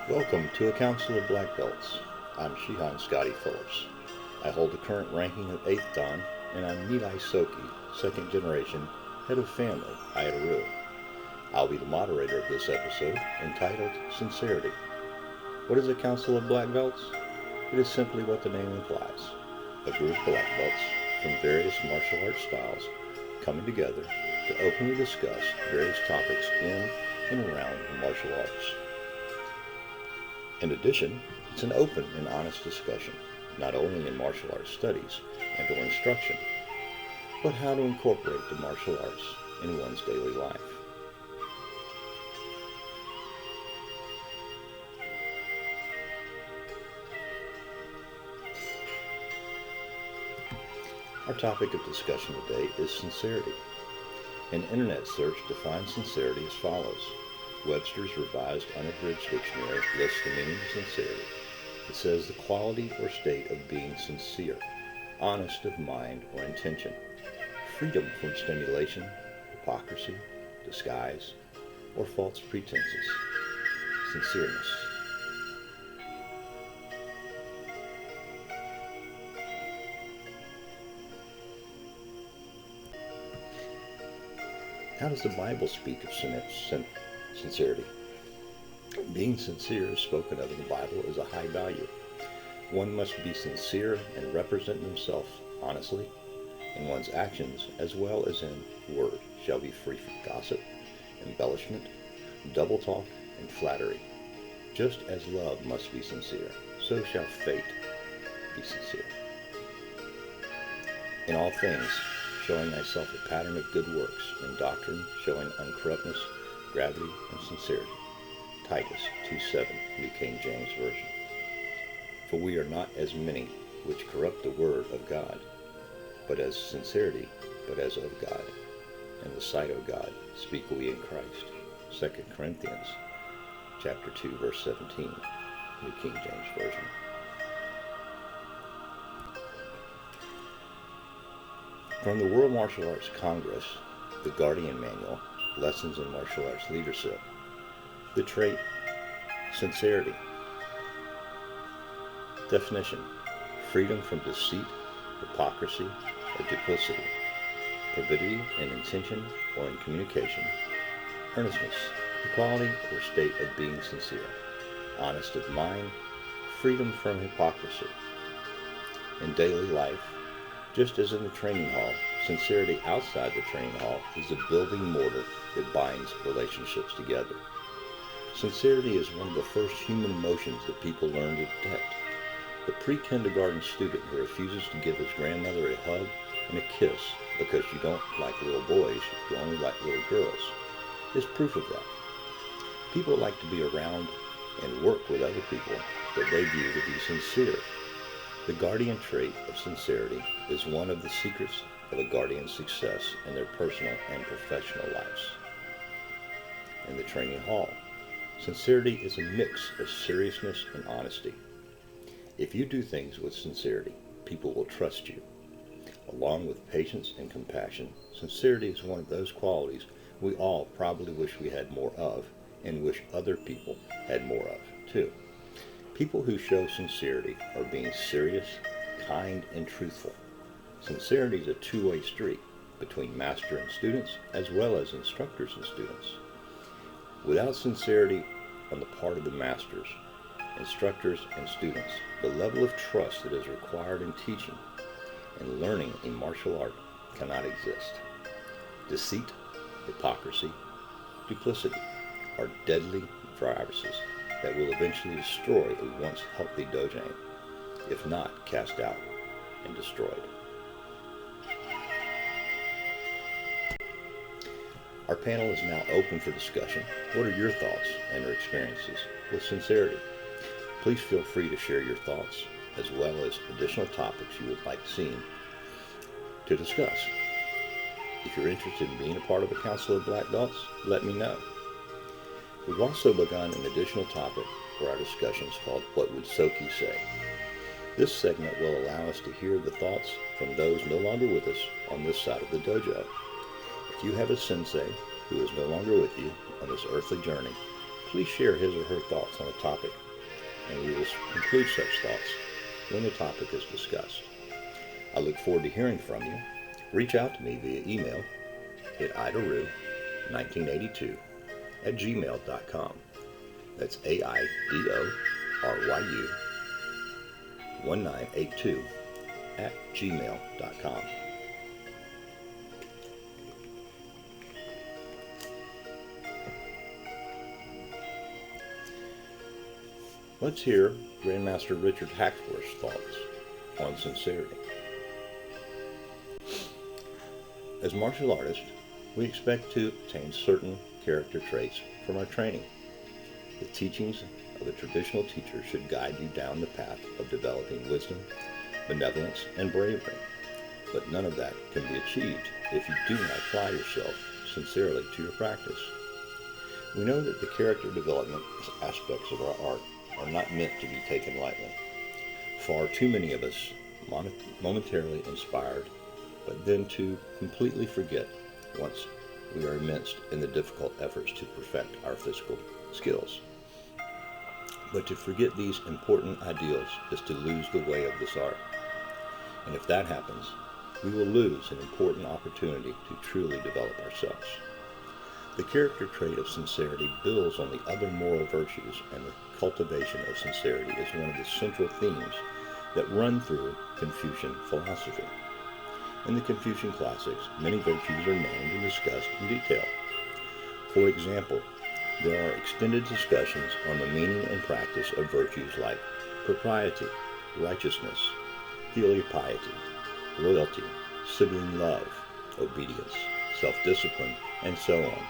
Welcome to a Council of Black Belts. I'm Shihan Scotty Phillips. I hold the current ranking of 8th Dan, and I'm Nilai Soki, second generation, head of family, Aido-Ryu. I'll be the moderator of this episode, entitled Sincerity. What is a Council of Black Belts? It is simply what the name implies. A group of black belts from various martial arts styles coming together to openly discuss various topics in and around martial arts. In addition, it's an open and honest discussion, not only in martial arts studies and or instruction, but how to incorporate the martial arts in one's daily life. Our topic of discussion today is sincerity. An internet search defines sincerity as follows. Webster's Revised Unabridged Dictionary lists the meaning of sincerity. It says the quality or state of being sincere, honest of mind or intention, freedom from stimulation, hypocrisy, disguise, or false pretenses, sincereness. How does the Bible speak of sincerity? Being sincere is spoken of in the Bible as a high value. One must be sincere and represent himself honestly, and one's actions as well as in word shall be free from gossip, embellishment, double talk, and flattery. Just as love must be sincere, so shall faith be sincere. In all things, showing thyself a pattern of good works, in doctrine showing uncorruptness, gravity, and sincerity. Titus 2:7, New King James Version. For we are not as many which corrupt the word of God, but as sincerity, but as of God. In the sight of God speak we in Christ. 2 Corinthians chapter 2, verse 17, New King James Version. From the World Martial Arts Congress, the Guardian Manual, Lessons in Martial Arts Leadership, the trait, sincerity. Definition, freedom from deceit, hypocrisy, or duplicity, probity in intention or in communication, earnestness, the quality or state of being sincere, honest of mind, freedom from hypocrisy. In daily life, just as in the training hall, sincerity outside the training hall is the building mortar that binds relationships together. Sincerity is one of the first human emotions that people learn to detect. The pre-kindergarten student who refuses to give his grandmother a hug and a kiss because you don't like little boys, you only like little girls, is proof of that. People like to be around and work with other people that they view to be sincere. The guardian trait of sincerity is one of the secrets of a guardian's success in their personal and professional lives. In the training hall, sincerity is a mix of seriousness and honesty. If you do things with sincerity, people will trust you. Along with patience and compassion, sincerity is one of those qualities we all probably wish we had more of and wish other people had more of, too. People who show sincerity are being serious, kind, and truthful. Sincerity is a two-way street between master and students, as well as instructors and students. Without sincerity on the part of the masters, instructors, and students, the level of trust that is required in teaching and learning a martial art cannot exist. Deceit, hypocrisy, duplicity are deadly viruses that will eventually destroy a once healthy dojo, if not cast out and destroyed. Our panel is now open for discussion. What are your thoughts and or experiences with sincerity? Please feel free to share your thoughts as well as additional topics you would like seen to discuss. If you're interested in being a part of a Council of Black Belts, let me know. We've also begun an additional topic for our discussions called What Would Soki Say? This segment will allow us to hear the thoughts from those no longer with us on this side of the dojo. If you have a sensei who is no longer with you on this earthly journey, please share his or her thoughts on a topic, and we will include such thoughts when the topic is discussed. I look forward to hearing from you. Reach out to me via email at Aido-Ryu1982 at gmail.com. That's AIDORYU 1982 at gmail.com. Let's hear Grandmaster Richard Hackworth's thoughts on sincerity. As martial artists, we expect to obtain certain character traits from our training. The teachings of a traditional teacher should guide you down the path of developing wisdom, benevolence, and bravery. But none of that can be achieved if you do not apply yourself sincerely to your practice. We know that the character development aspects of our art are not meant to be taken lightly. Far too many of us momentarily inspired, but then to completely forget once we are immersed in the difficult efforts to perfect our physical skills. But to forget these important ideals is to lose the way of this art. And if that happens, we will lose an important opportunity to truly develop ourselves. The character trait of sincerity builds on the other moral virtues, and the cultivation of sincerity is one of the central themes that run through Confucian philosophy. In the Confucian classics, many virtues are named and discussed in detail. For example, there are extended discussions on the meaning and practice of virtues like propriety, righteousness, filial piety, loyalty, sibling love, obedience, self-discipline, and so on.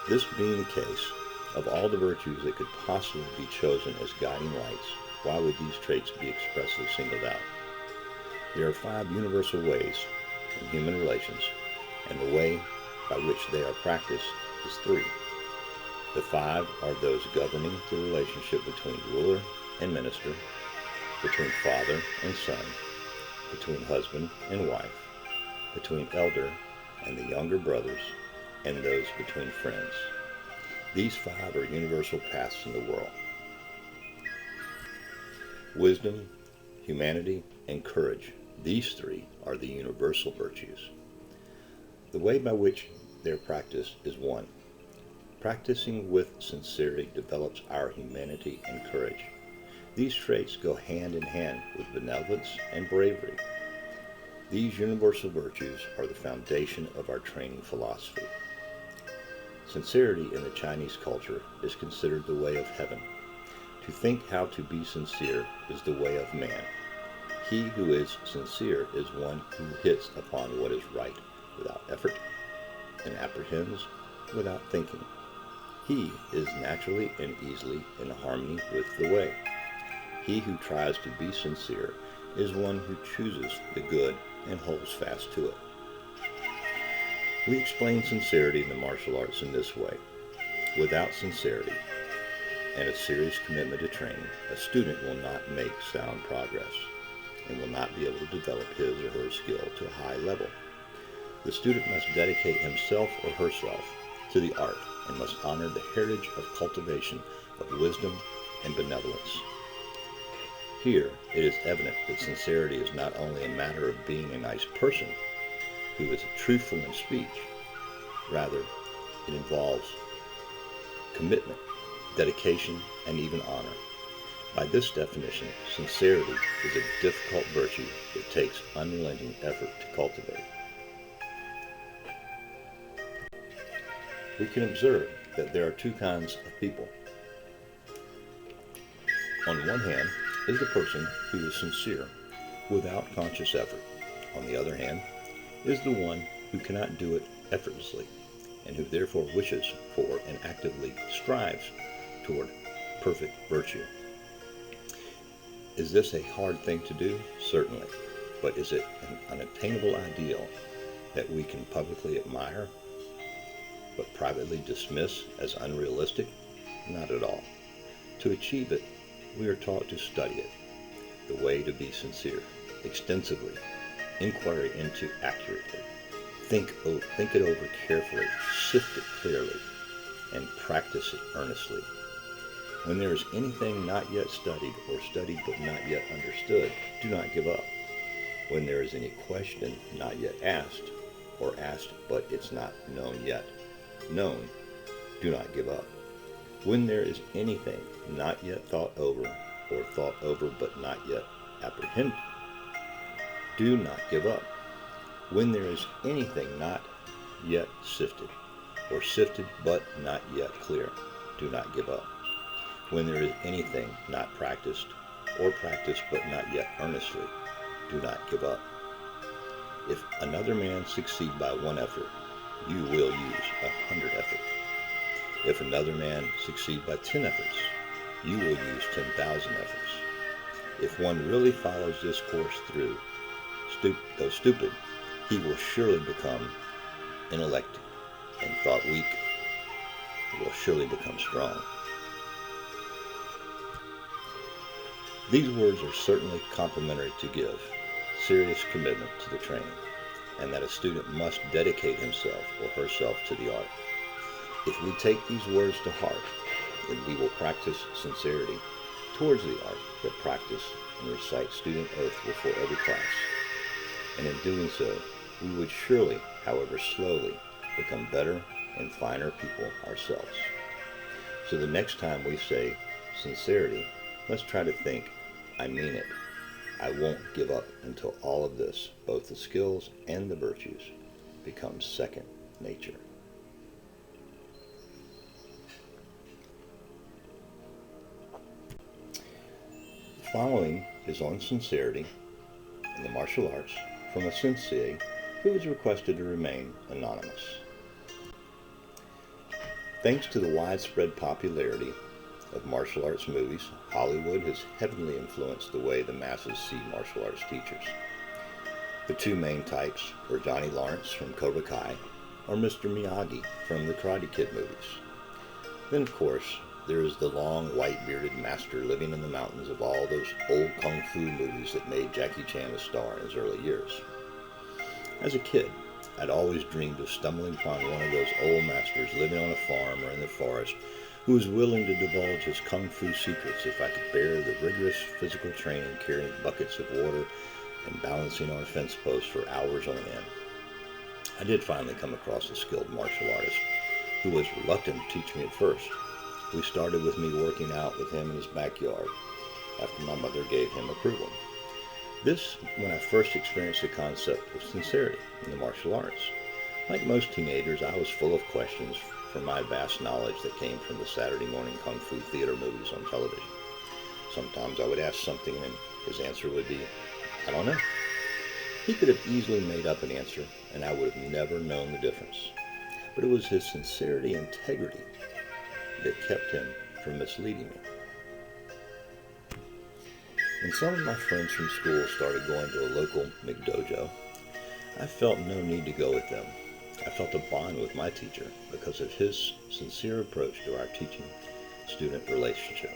This being the case, of all the virtues that could possibly be chosen as guiding lights, why would these traits be expressly singled out? There are 5 universal ways in human relations, and the way by which they are practiced is 3. The 5 are those governing the relationship between ruler and minister, between father and son, between husband and wife, between elder and the younger brothers, and those between friends. These 5 are universal paths in the world. Wisdom, humanity, and courage. These 3 are the universal virtues. The way by which they are practiced is 1. Practicing with sincerity develops our humanity and courage. These traits go hand in hand with benevolence and bravery. These universal virtues are the foundation of our training philosophy. Sincerity in the Chinese culture is considered the way of heaven. To think how to be sincere is the way of man. He who is sincere is one who hits upon what is right without effort and apprehends without thinking. He is naturally and easily in harmony with the way. He who tries to be sincere is one who chooses the good and holds fast to it. We explain sincerity in the martial arts in this way. Without sincerity and a serious commitment to training, a student will not make sound progress and will not be able to develop his or her skill to a high level. The student must dedicate himself or herself to the art and must honor the heritage of cultivation of wisdom and benevolence. Here, it is evident that sincerity is not only a matter of being a nice person who is truthful in speech. Rather, it involves commitment, dedication, and even honor. By this definition, sincerity is a difficult virtue that takes unrelenting effort to cultivate. We can observe that there are 2 kinds of people. On one hand is the person who is sincere without conscious effort. On the other hand is the one who cannot do it effortlessly and who therefore wishes for and actively strives toward perfect virtue. Is this a hard thing to do? Certainly. But is it an unattainable ideal that we can publicly admire but privately dismiss as unrealistic? Not at all. To achieve it, we are taught to study it, the way to be sincere, extensively, inquiry into accurately, think it over carefully, sift it clearly, and practice it earnestly. When there is anything not yet studied or studied but not yet understood, do not give up. When there is any question not yet asked, or asked but it's not known yet, known, do not give up. When there is anything not yet thought over, or thought over but not yet apprehended, do not give up. When there is anything not yet sifted, or sifted but not yet clear, do not give up. When there is anything not practiced, or practiced but not yet earnestly, do not give up. If another man succeed by one effort, you will use 100 efforts. If another man succeed by 10 efforts, you will use 10,000 efforts. If one really follows this course through, though stupid, he will surely become intellect, and thought weak, will surely become strong. These words are certainly complimentary to give serious commitment to the training, and that a student must dedicate himself or herself to the art. If we take these words to heart, then we will practice sincerity towards the art that practice and recite student oath before every class. And in doing so, we would surely, however slowly, become better and finer people ourselves. So the next time we say sincerity, let's try to think, I mean it. I won't give up until all of this, both the skills and the virtues, becomes second nature. The following is on sincerity in the martial arts from a sensei who is requested to remain anonymous. Thanks to the widespread popularity of martial arts movies, Hollywood has heavily influenced the way the masses see martial arts teachers. The two main types are Johnny Lawrence from Cobra Kai or Mr. Miyagi from the Karate Kid movies. Then, of course, there is the long, white-bearded master living in the mountains of all those old kung fu movies that made Jackie Chan a star in his early years. As a kid, I'd always dreamed of stumbling upon one of those old masters living on a farm or in the forest who was willing to divulge his kung fu secrets if I could bear the rigorous physical training carrying buckets of water and balancing on a fence post for hours on end. I did finally come across a skilled martial artist who was reluctant to teach me at first. We started with me working out with him in his backyard after my mother gave him approval. This when I first experienced the concept of sincerity in the martial arts. Like most teenagers, I was full of questions from my vast knowledge that came from the Saturday morning kung fu theater movies on television. Sometimes I would ask something and his answer would be, I don't know. He could have easily made up an answer and I would have never known the difference. But it was his sincerity and integrity that kept him from misleading me. When some of my friends from school started going to a local McDojo, I felt no need to go with them. I felt a bond with my teacher because of his sincere approach to our teaching-student relationship.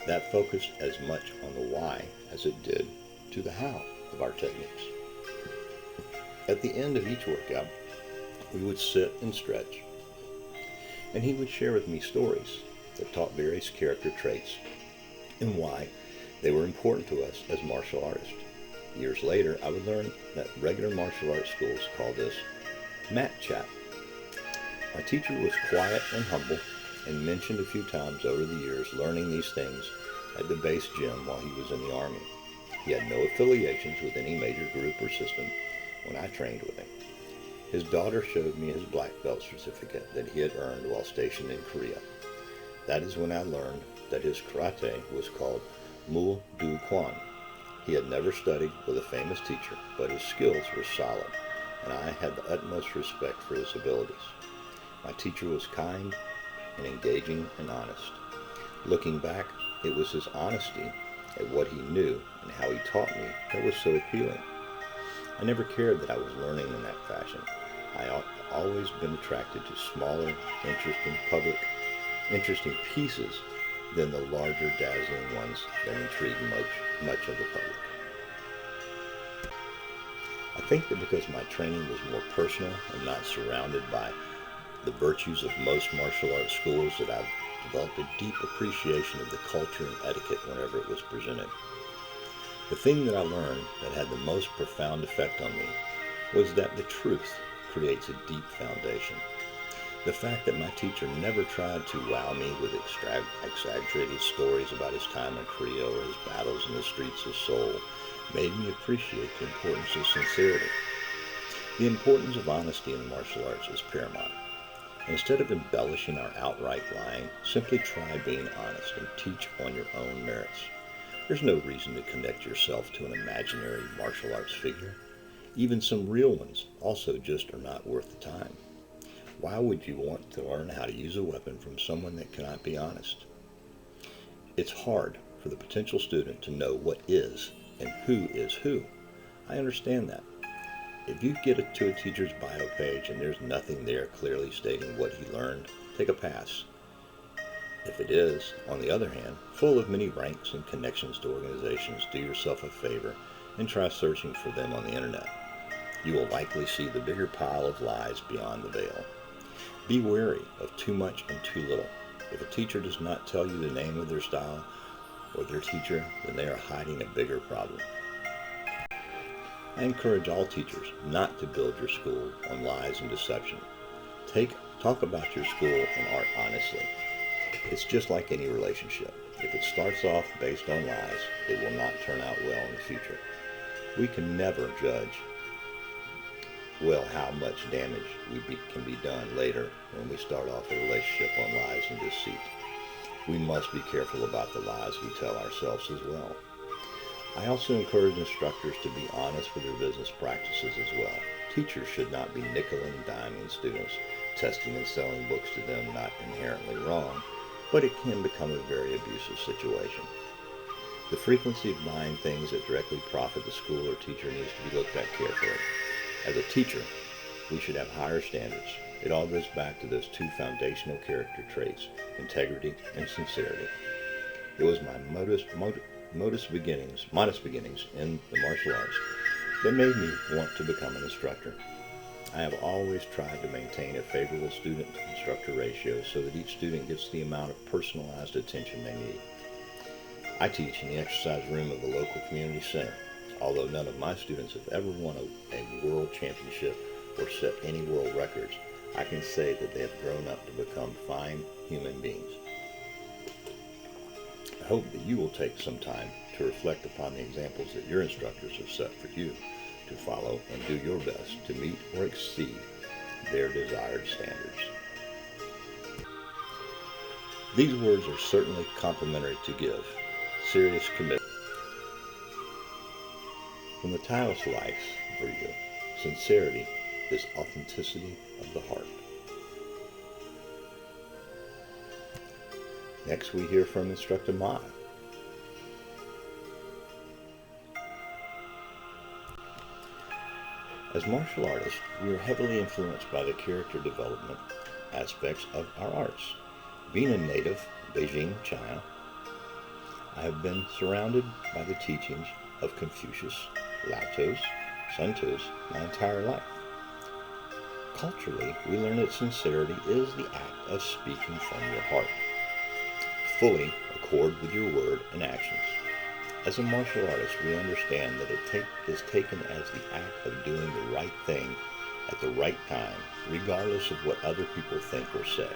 That focused as much on the why as it did to the how of our techniques. At the end of each workout, we would sit and stretch, and he would share with me stories that taught various character traits and why they were important to us as martial artists. Years later, I would learn that regular martial arts schools call this mat chat. My teacher was quiet and humble and mentioned a few times over the years learning these things at the base gym while he was in the Army. He had no affiliations with any major group or system when I trained with him. His daughter showed me his black belt certificate that he had earned while stationed in Korea. That is when I learned that his karate was called Mul Du Kwan. He had never studied with a famous teacher, but his skills were solid, and I had the utmost respect for his abilities. My teacher was kind and engaging and honest. Looking back, it was his honesty at what he knew and how he taught me that was so appealing. I never cared that I was learning in that fashion. I always been attracted to smaller, interesting pieces than the larger, dazzling ones that intrigue much of the public. I think that because my training was more personal and not surrounded by the virtues of most martial arts schools that I've developed a deep appreciation of the culture and etiquette whenever it was presented. The thing that I learned that had the most profound effect on me was that the truth creates a deep foundation. The fact that my teacher never tried to wow me with exaggerated stories about his time in Korea or his battles in the streets of Seoul made me appreciate the importance of sincerity. The importance of honesty in the martial arts is paramount. Instead of embellishing or outright lying, simply try being honest and teach on your own merits. There's no reason to connect yourself to an imaginary martial arts figure. Even some real ones also just are not worth the time. Why would you want to learn how to use a weapon from someone that cannot be honest? It's hard for the potential student to know what is and who is who. I understand that. If you get it to a teacher's bio page and there's nothing there clearly stating what he learned, take a pass. If it is, on the other hand, full of many ranks and connections to organizations, do yourself a favor and try searching for them on the internet. You will likely see the bigger pile of lies beyond the veil. Be wary of too much and too little. If a teacher does not tell you the name of their style or their teacher, then they are hiding a bigger problem. I encourage all teachers not to build your school on lies and deception. Talk about your school and art honestly. It's just like any relationship. If it starts off based on lies, it will not turn out well in the future. We can never judge well how much damage can be done later when we start off a relationship on lies and deceit. We must be careful about the lies we tell ourselves as well. I also encourage instructors to be honest with their business practices as well. Teachers should not be nickel and diming students, testing and selling books to them not inherently wrong, but it can become a very abusive situation. The frequency of buying things that directly profit the school or teacher needs to be looked at carefully. As a teacher, we should have higher standards. It all goes back to those two foundational character traits, integrity and sincerity. It was my modest beginnings in the martial arts that made me want to become an instructor. I have always tried to maintain a favorable student-instructor ratio so that each student gets the amount of personalized attention they need. I teach in the exercise room of the local community center. Although none of my students have ever won a world championship or set any world records, I can say that they have grown up to become fine human beings. I hope that you will take some time to reflect upon the examples that your instructors have set for you to follow and do your best to meet or exceed their desired standards. These words are certainly complimentary to give. Serious commitment. From the timeless life for you, sincerity is authenticity of the heart. Next we hear from Instructor Ma. As martial artists, we are heavily influenced by the character development aspects of our arts. Being a native of Beijing, China, I have been surrounded by the teachings of Confucius, Lao Tzu, Sun Tzu my entire life. Culturally, we learn that sincerity is the act of speaking from your heart. Fully accord with your word and actions. As a martial artist, we understand that it is taken as the act of doing the right thing at the right time, regardless of what other people think or say.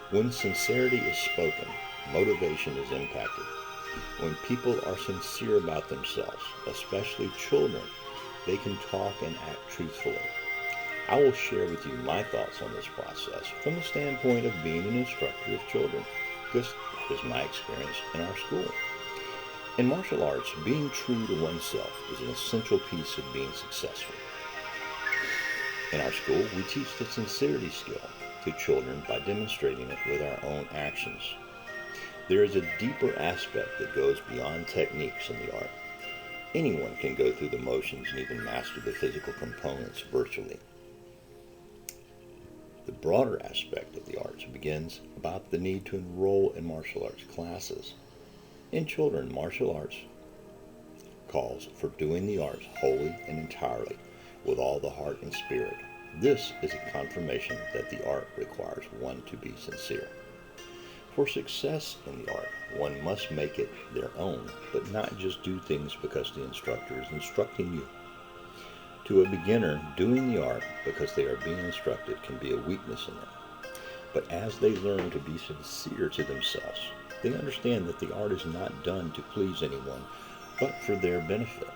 When sincerity is spoken, motivation is impacted. When people are sincere about themselves, especially children, they can talk and act truthfully. I will share with you my thoughts on this process from the standpoint of being an instructor of children, because that is my experience in our school. In martial arts, being true to oneself is an essential piece of being successful. In our school, we teach the sincerity skill to children by demonstrating it with our own actions. There is a deeper aspect that goes beyond techniques in the art. Anyone can go through the motions and even master the physical components virtually. The broader aspect of the arts begins about the need to enroll in martial arts classes. In children, martial arts calls for doing the arts wholly and entirely, with all the heart and spirit. This is a confirmation that the art requires one to be sincere. For success in the art, one must make it their own, but not just do things because the instructor is instructing you. To a beginner, doing the art because they are being instructed can be a weakness in them. But as they learn to be sincere to themselves, they understand that the art is not done to please anyone, but for their benefit.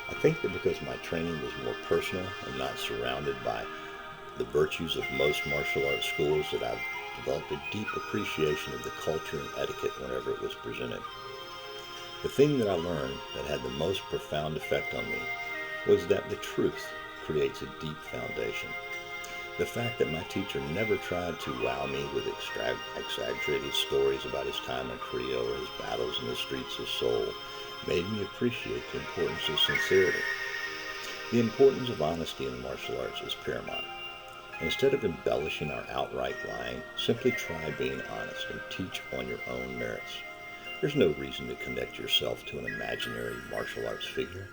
I think that because my training was more personal and not surrounded by the virtues of most martial arts schools, that I've developed a deep appreciation of the culture and etiquette whenever it was presented. The thing that I learned that had the most profound effect on me was that the truth creates a deep foundation. The fact that my teacher never tried to wow me with exaggerated stories about his time in Korea or his battles in the streets of Seoul made me appreciate the importance of sincerity. The importance of honesty in the martial arts is paramount. Instead of embellishing or outright lying, simply try being honest and teach on your own merits. There's no reason to connect yourself to an imaginary martial arts figure.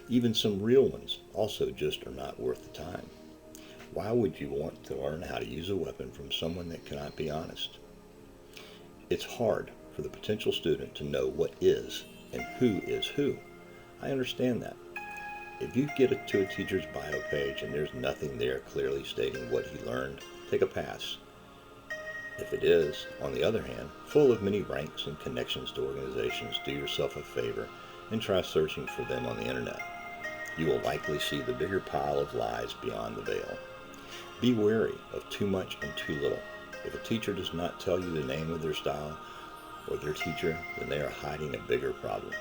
Even some real ones also just are not worth the time. Why would you want to learn how to use a weapon from someone that cannot be honest? It's hard for the potential student to know what is and who is who. I understand that. If you get to a teacher's bio page and there's nothing there clearly stating what he learned, take a pass. If it is, on the other hand, full of many ranks and connections to organizations, do yourself a favor and try searching for them on the internet. You will likely see the bigger pile of lies beyond the veil. Be wary of too much and too little. If a teacher does not tell you the name of their style or their teacher, then they are hiding a bigger problem.